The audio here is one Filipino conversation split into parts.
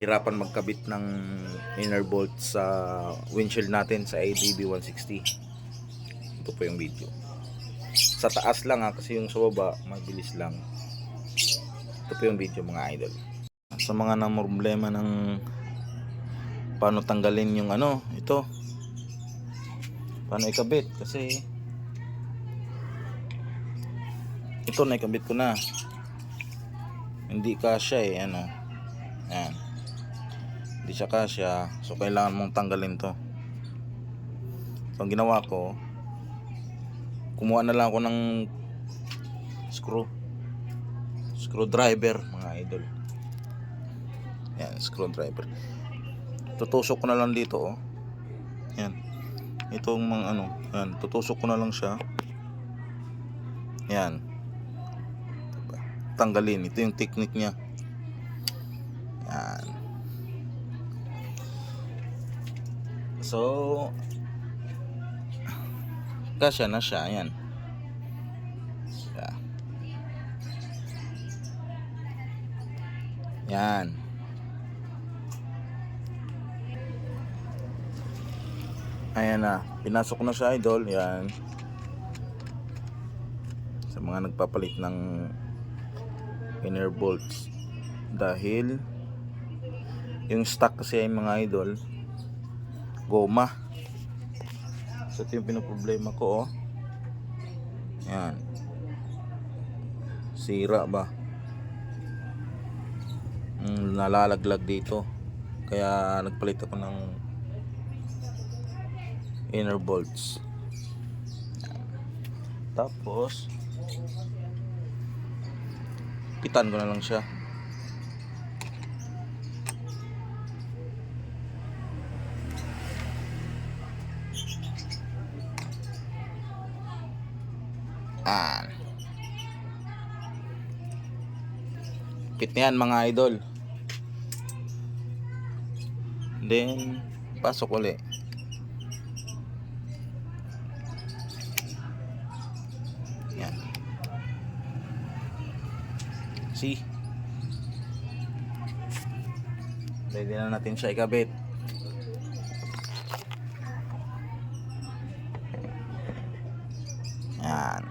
hirapan magkabit ng inner bolt sa windshield natin sa ADB 160. Ito po yung video. Sa taas lang kasi yung sa baba mabilis lang. Ito po yung video mga idol. Sa mga namroblema ng paano tanggalin yung ito, paano ikabit, kasi ito naikabit ko na, hindi kasya yan, hindi siya kasya, so kailangan mong tanggalin to. So ang ginawa ko, kumuha na lang ako ng screwdriver mga idol. Yan, screwdriver. Tutusok ko na lang dito, yan, itong mga yan, tutusok ko na lang siya, yan, tanggalin. Ito yung technique niya, yan. So kasya na siya, yan. Yan. Ayan na, pinasok ko na siya idol, yan. Sa mga nagpapalit ng inner bolts, dahil yung stock kasi ay mga idol, goma. So ito yung pinoproblema ko, yan, sira ba, nalalaglag dito, kaya nagpalit ako ng inner bolts. Tapos pitan ko na lang siya. Pit na yan mga idol. Then pasok ulit. Yan. See? Pwede na natin siya ikabit. Yan.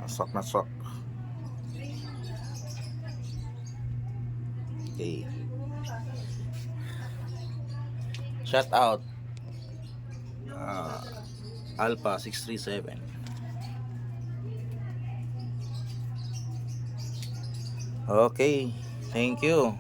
Sok na sok. Okay. Shout out Alpha 637. Okay, thank you.